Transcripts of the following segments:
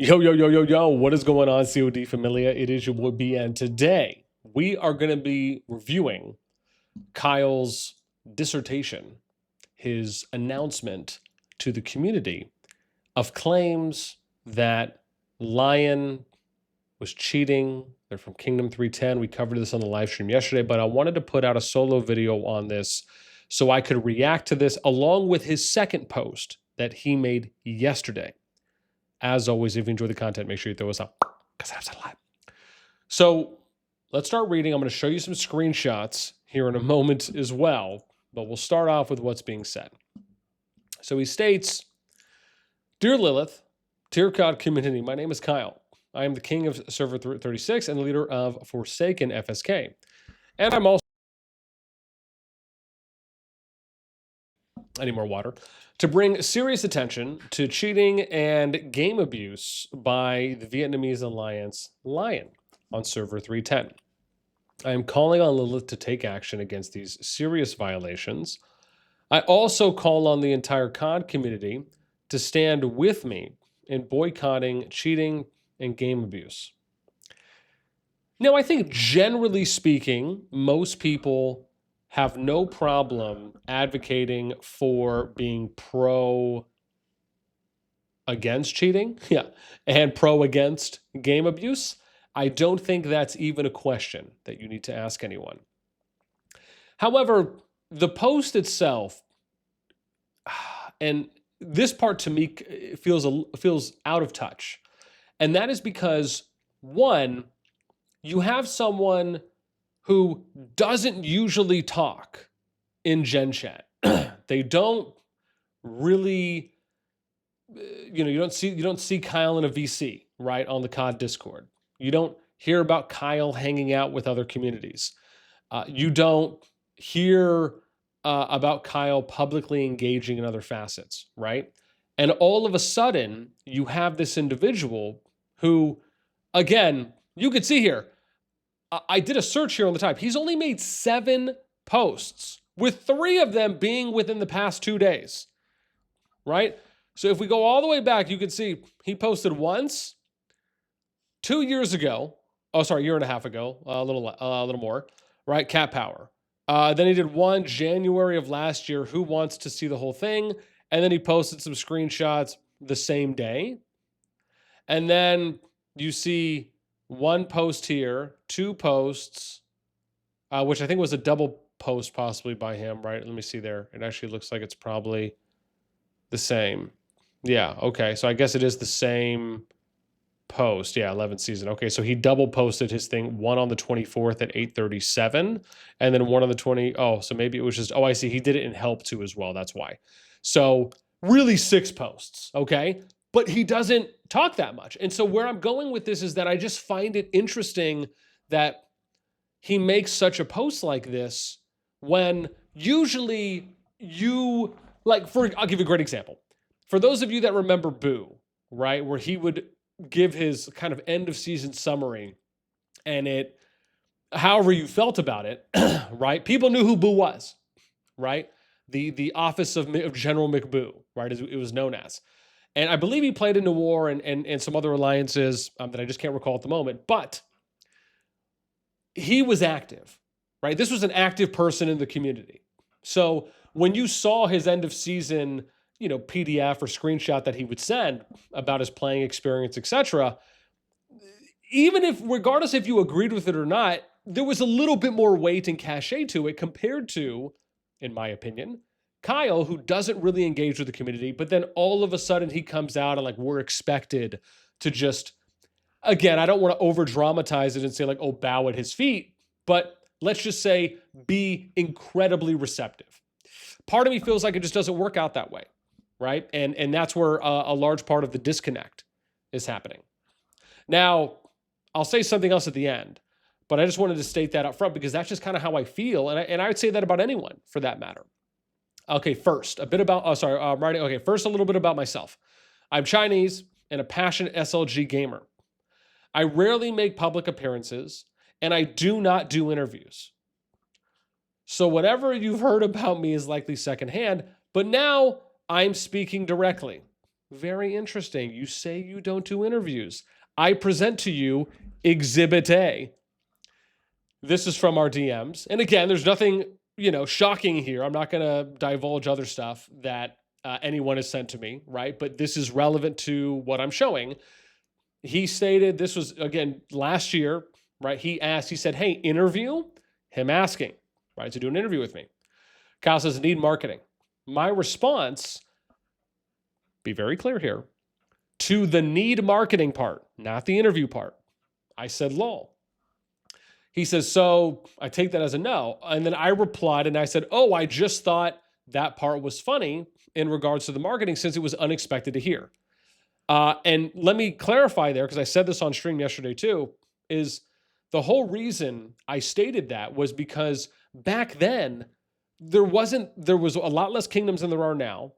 Yo, yo, yo, yo, yo, what is going on, COD Familia? It is your boy B, and today we are going to be reviewing Kyle's dissertation, his announcement to the community of claims that Lion was cheating. They're from Kingdom 310. We covered this on the live stream yesterday, but I wanted to put out a solo video on this so I could react to this along with his second post that he made yesterday. As always, if you enjoy the content, make sure you throw us up because that's a lot. So let's start reading. I'm going to show you some screenshots here in a moment as well, but we'll start off with what's being said. So he states, "Dear Lilith, dear CoD community, my name is Kyle. I am the king of server 36 and the leader of Forsaken FSK. And I'm also..." I need more water. "To bring serious attention to cheating and game abuse by the Vietnamese alliance Lion on server 310. I am calling on Lilith to take action against these serious violations. I also call on the entire COD community to stand with me in boycotting cheating and game abuse." Now, I think generally speaking, most people have no problem advocating for being pro against cheating, and pro against game abuse. I don't think that's even a question that you need to ask anyone. However, the post itself, and this part to me feels out of touch. And that is because, one, you have someone who doesn't usually talk in Gen Chat. They don't really, you don't see Kyle in a VC, right, on the COD Discord. You don't hear about Kyle hanging out with other communities. You don't hear about Kyle publicly engaging in other facets, right? And all of a sudden, you have this individual who, again, you could see here, I did a search here on the type. He's only made 7 posts, with 3 of them being within the past 2 days, right? So if we go all the way back, you can see he posted once 2 years ago. Oh, sorry, a year and a half ago, a little more, right? Cat Power. Then he did one January of last year, Who Wants to See the Whole Thing? And then he posted some screenshots the same day. And then you see 1 post here, 2 posts, which I think was a double post possibly by him, right? Let me see there. It actually looks like it's probably the same. Yeah, okay. So I guess it is the same post. Yeah, 11th season. Okay, so he double posted his thing, one on the 24th at 8:37, and then one on the 20. Oh, so maybe it was just, oh, I see. He did it in help too as well. That's why. So really 6 posts, okay? But he doesn't talk that much. And so where I'm going with this is that I just find it interesting that he makes such a post like this when usually you, I'll give you a great example. For those of you that remember Boo, right, where he would give his kind of end of season summary and it, however you felt about it, right, people knew who Boo was, right? The office of General McBoo, right, it was known as. And I believe he played in the war and some other alliances that I just can't recall at the moment. But he was active, right? This was an active person in the community. So when you saw his end of season, PDF or screenshot that he would send about his playing experience, etc., even if, regardless if you agreed with it or not, there was a little bit more weight and cachet to it compared to, in my opinion, Kyle, who doesn't really engage with the community, but then all of a sudden he comes out and we're expected to just, again, I don't want to over dramatize it and say bow at his feet, but let's just say be incredibly receptive. Part of me feels like it just doesn't work out that way, right? And that's where a large part of the disconnect is happening. Now, I'll say something else at the end, but I just wanted to state that up front because that's just kind of how I feel. And I would say that about anyone for that matter. Okay, first, first a little bit about myself. I'm Chinese and a passionate SLG gamer. I rarely make public appearances, and I do not do interviews. So whatever you've heard about me is likely secondhand, but now I'm speaking directly. Very interesting. You say you don't do interviews. I present to you Exhibit A. This is from our DMs. And again, there's nothing, shocking here. I'm not going to divulge other stuff that anyone has sent to me, right? But this is relevant to what I'm showing. He stated, this was, again, last year, right? He said, hey, interview, him asking, right, to do an interview with me. Kyle says, need marketing. My response, be very clear here, to the need marketing part, not the interview part. I said, lol. He says, so I take that as a no. And then I replied and I said, oh, I just thought that part was funny in regards to the marketing since it was unexpected to hear. And let me clarify there, because I said this on stream yesterday too, is the whole reason I stated that was because back then there was a lot less kingdoms than there are now.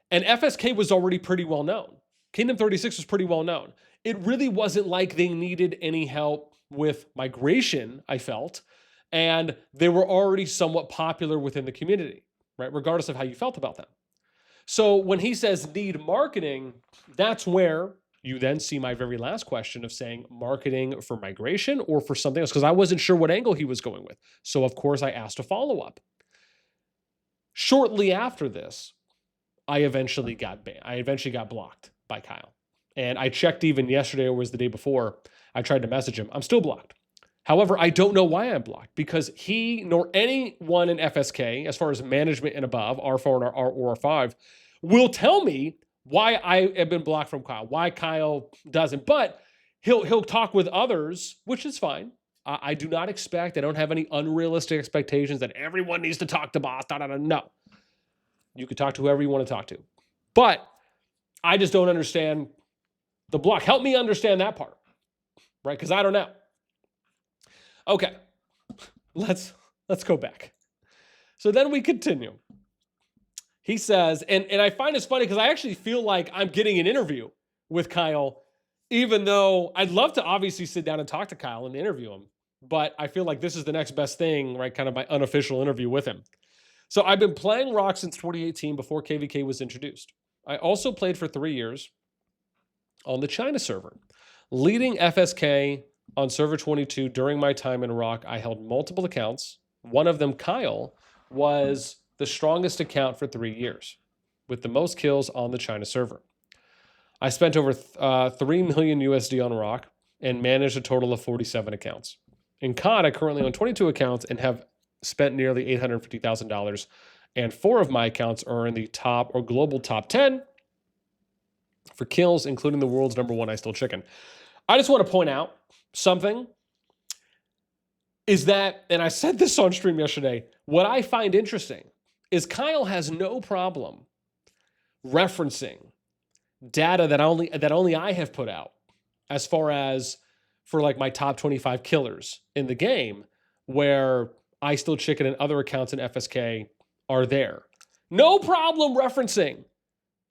And FSK was already pretty well known. Kingdom 36 was pretty well known. It really wasn't like they needed any help with migration, I felt, and they were already somewhat popular within the community, right? Regardless of how you felt about them. So when he says need marketing, that's where you then see my very last question of saying marketing for migration or for something else, because I wasn't sure what angle he was going with. So of course I asked a follow-up. Shortly after this, I eventually got banned. I eventually got blocked by Kyle. And I checked even yesterday or was the day before. I tried to message him. I'm still blocked. However, I don't know why I'm blocked because he nor anyone in FSK, as far as management and above, R4 and R5, will tell me why I have been blocked from Kyle, why Kyle doesn't. But he'll talk with others, which is fine. I do not expect, I don't have any unrealistic expectations that everyone needs to talk to boss. No. You can talk to whoever you want to talk to. But I just don't understand the block. Help me understand that part. Right? Because I don't know. Okay. Let's go back. So then we continue. He says, and I find this funny because I actually feel like I'm getting an interview with Kyle, even though I'd love to obviously sit down and talk to Kyle and interview him. But I feel like this is the next best thing, right? Kind of my unofficial interview with him. So I've been playing RoK since 2018 before KVK was introduced. I also played for 3 years on the China server. Leading FSK on server 22 during my time in RoK, I held multiple accounts. One of them, Kyle, was the strongest account for 3 years, with the most kills on the China server. I spent over 3 million USD on RoK and managed a total of 47 accounts. In CoD, I currently own 22 accounts and have spent nearly $850,000, and 4 of my accounts are in the top or global top 10 for kills, including the world's #1 I Still Chicken. I just want to point out something is that, and I said this on stream yesterday, what I find interesting is Kyle has no problem referencing data that only I have put out as far as for like my top 25 killers in the game, where I Still Chicken and other accounts in FSK are there. No problem referencing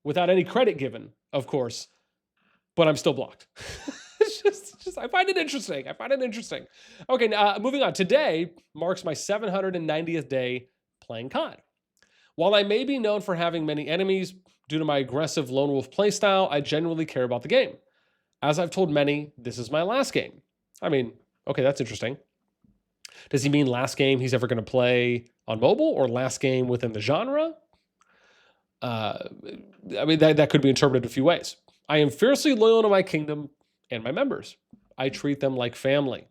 without any credit given, of course, but I'm still blocked. It's just, I find it interesting. Okay, now moving on. Today marks my 790th day playing CoD. While I may be known for having many enemies due to my aggressive lone wolf playstyle, I genuinely care about the game. As I've told many, this is my last game. I mean, okay, that's interesting. Does he mean last game he's ever going to play on mobile or last game within the genre? I mean, that could be interpreted a few ways. I am fiercely loyal to my kingdom and my members. I treat them like family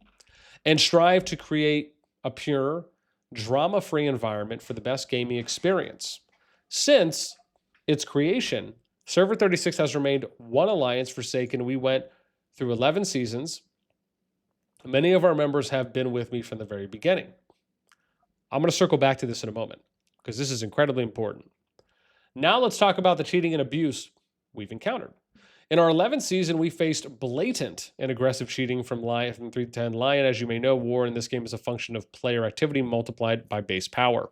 and strive to create a pure, drama-free environment for the best gaming experience. Since its creation, Server 36 has remained one alliance forsaken. We went through 11 seasons. Many of our members have been with me from the very beginning. I'm going to circle back to this in a moment because this is incredibly important. Now let's talk about the cheating and abuse we've encountered. In our 11th season, we faced blatant and aggressive cheating from 310 Lion. As you may know, war in this game is a function of player activity multiplied by base power.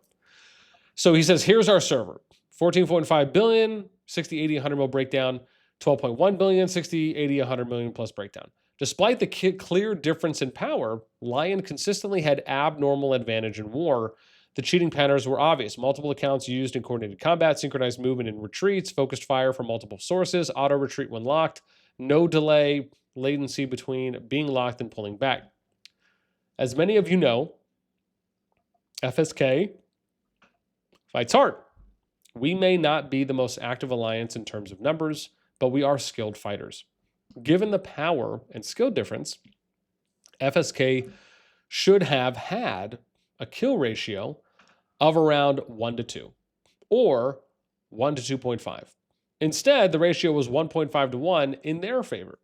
So he says, here's our server. 14.5 billion, 60, 80, 100 mil breakdown, 12.1 billion, 60, 80, 100 million plus breakdown. Despite the clear difference in power, Lion consistently had abnormal advantage in war The cheating patterns were obvious. Multiple accounts used in coordinated combat, synchronized movement in retreats, focused fire from multiple sources, auto retreat when locked, no delay, latency between being locked and pulling back. As many of you know, FSK fights hard. We may not be the most active alliance in terms of numbers, but we are skilled fighters. Given the power and skill difference, FSK should have had a kill ratio of around 1 to 2 or 1 to 2.5. Instead, the ratio was 1.5 to 1 in their favor.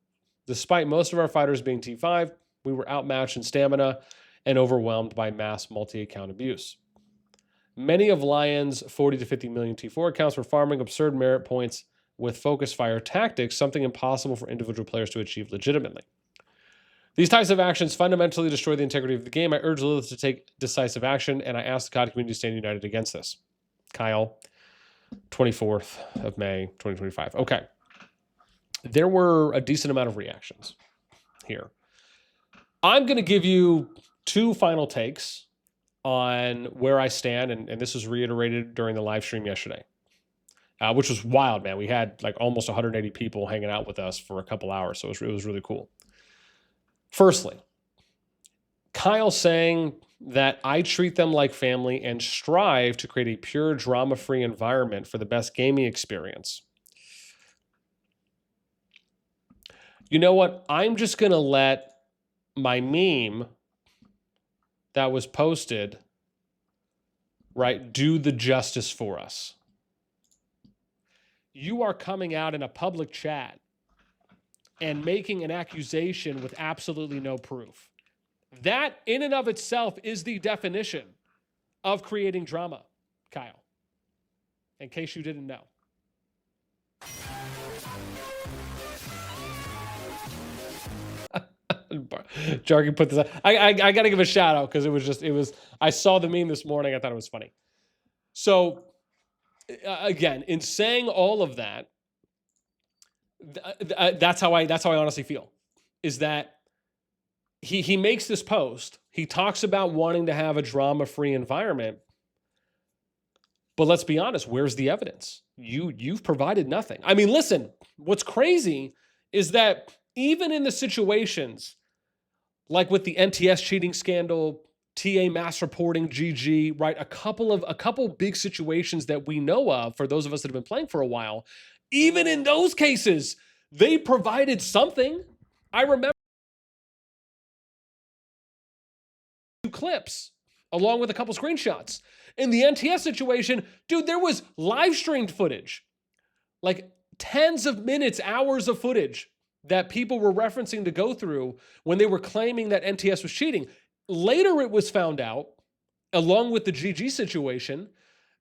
Despite most of our fighters being T5, we were outmatched in stamina and overwhelmed by mass multi-account abuse. Many of Lion's 40 to 50 million T4 accounts were farming absurd merit points with focus fire tactics, something impossible for individual players to achieve legitimately. These types of actions fundamentally destroy the integrity of the game. I urge Lilith to take decisive action, and I ask the CoD community to stand united against this. Kyle, 24th of May, 2025. Okay. There were a decent amount of reactions here. I'm going to give you two final takes on where I stand, and this was reiterated during the live stream yesterday, which was wild, man. We had like almost 180 people hanging out with us for a couple hours, so it was really cool. Firstly, Kyle saying that I treat them like family and strive to create a pure drama-free environment for the best gaming experience. You know what? I'm just going to let my meme that was posted, right, do the justice for us. You are coming out in a public chat and making an accusation with absolutely no proof. That in and of itself is the definition of creating drama, Kyle, in case you didn't know. Jargy put this up. I got to give a shout out because I saw the meme this morning. I thought it was funny. So again, in saying all of that, that's how I honestly feel, is that he makes this post. He talks about wanting to have a drama-free environment, but let's be honest, where's the evidence? You've provided nothing. I mean, listen, what's crazy is that even in the situations like with the NTS cheating scandal, TA mass reporting, GG, right? A couple big situations that we know of for those of us that have been playing for a while. Even in those cases, they provided something. I remember clips along with a couple screenshots. In the NTS situation, dude, there was live streamed footage, like tens of minutes, hours of footage that people were referencing to go through when they were claiming that NTS was cheating. Later, it was found out, along with the GG situation,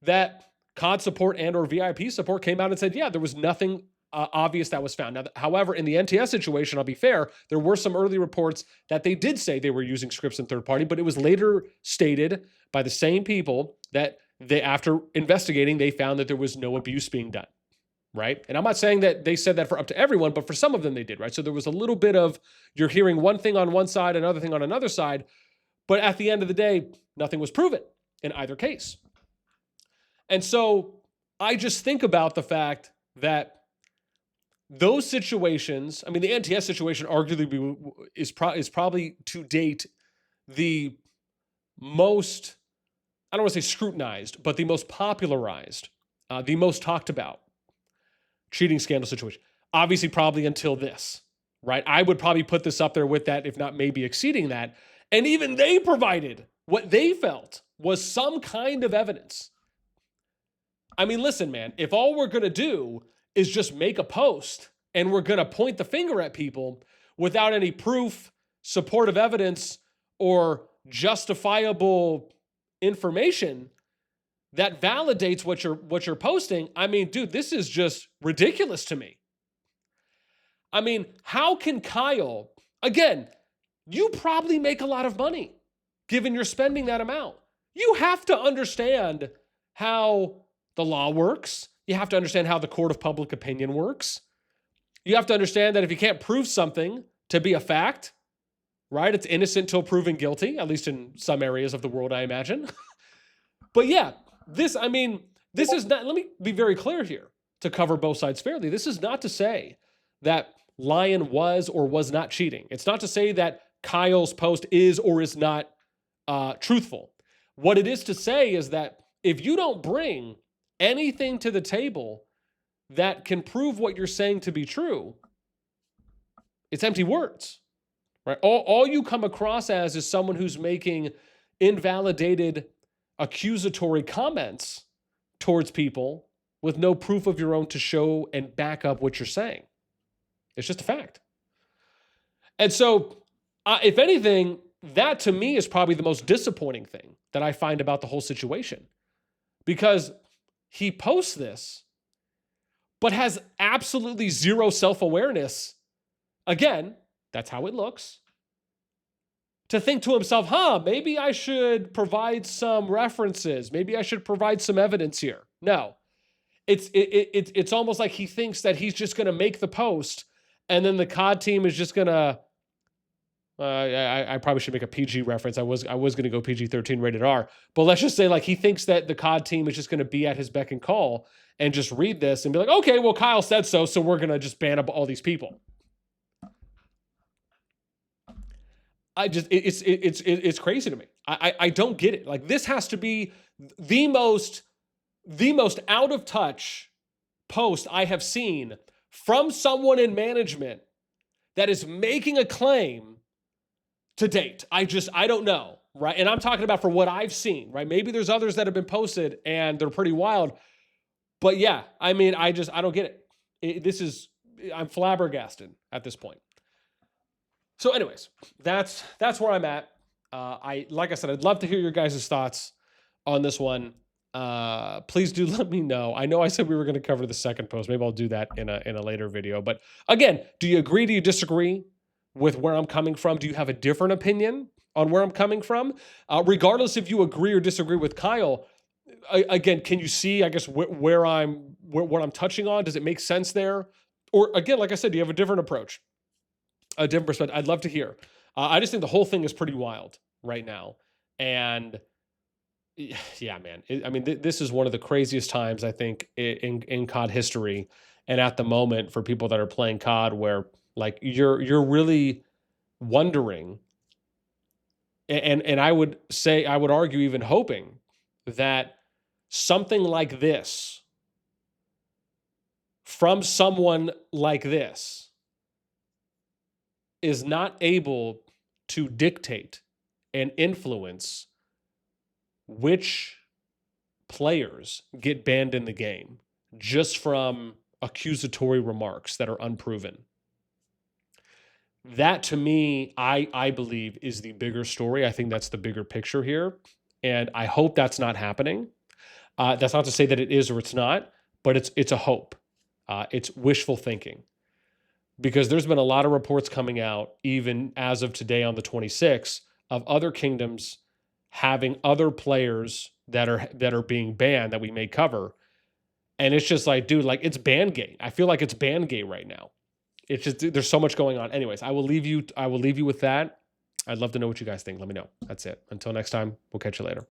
that COD support and or VIP support came out and said, yeah, there was nothing obvious that was found. Now, however, in the NTS situation, I'll be fair, there were some early reports that they did say they were using scripts in third party, but it was later stated by the same people that they, after investigating, they found that there was no abuse being done. Right? And I'm not saying that they said that for up to everyone, but for some of them they did, right? So there was a little bit of, you're hearing one thing on one side, another thing on another side, but at the end of the day, nothing was proven in either case. And so I just think about the fact that those situations, I mean, the NTS situation arguably is probably to date the most, I don't want to say scrutinized, but the most popularized, the most talked about cheating scandal situation. Obviously, probably until this, right? I would probably put this up there with that, if not maybe exceeding that. And even they provided what they felt was some kind of evidence. I mean, listen, man, if all we're going to do is just make a post and we're going to point the finger at people without any proof, supportive evidence, or justifiable information that validates what you're posting, I mean, dude, this is just ridiculous to me. I mean, how can Kyle, again, you probably make a lot of money given you're spending that amount. You have to understand how the law works. You have to understand how the court of public opinion works. You have to understand that if you can't prove something to be a fact, right, it's innocent till proven guilty, at least in some areas of the world, I imagine. But yeah, this is not, let me be very clear here to cover both sides fairly. This is not to say that Lion was or was not cheating. It's not to say that Kyle's post is or is not truthful. What it is to say is that if you don't bring anything to the table that can prove what you're saying to be true, it's empty words, right? All you come across as is someone who's making invalidated, accusatory comments towards people with no proof of your own to show and back up what you're saying. It's just a fact. And so, if anything, that to me is probably the most disappointing thing that I find about the whole situation. Because he posts this, but has absolutely zero self-awareness. Again, that's how it looks. To think to himself, maybe I should provide some references. Maybe I should provide some evidence here. No. It's almost like he thinks that he's just going to make the post and then the COD team is just going to, I probably should make a PG reference. I was going to go PG-13 rated R, but let's just say like he thinks that the COD team is just going to be at his beck and call and just read this and be like, okay, well, Kyle said so we're going to just ban up all these people. It's crazy to me. I don't get it. Like, this has to be the most out of touch post I have seen from someone in management that is making a claim to date. I don't know, right? And I'm talking about for what I've seen, right? Maybe there's others that have been posted and they're pretty wild, but yeah, I mean, I don't get it. I'm flabbergasted at this point. So anyways, that's where I'm at. Like I said, I'd love to hear your guys' thoughts on this one. Please do let me know. I know I said we were going to cover the second post. Maybe I'll do that in a later video. But again, do you agree? Do you disagree with where I'm coming from? Do you have a different opinion on where I'm coming from? Regardless if you agree or disagree with Kyle, again, can you see, I guess, what I'm touching on? Does it make sense there? Or again, like I said, do you have a different approach? A different perspective? I'd love to hear. I just think the whole thing is pretty wild right now. And yeah, man. This is one of the craziest times, I think, in COD history. And at the moment, for people that are playing COD, where like you're really wondering, and I would argue, even hoping that something like this from someone like this is not able to dictate and influence which players get banned in the game just from accusatory remarks that are unproven. That, to me, I believe, is the bigger story. I think that's the bigger picture here. And I hope that's not happening. That's not to say that it is or it's not, but it's a hope. It's wishful thinking. Because there's been a lot of reports coming out, even as of today on the 26th, of other kingdoms having other players that are being banned that we may cover. And it's just like, dude, like, it's Bangate. I feel like it's Bangate right now. It's just, there's so much going on. Anyways, I will leave you with that. I'd love to know what you guys think. Let me know. That's it. Until next time, we'll catch you later.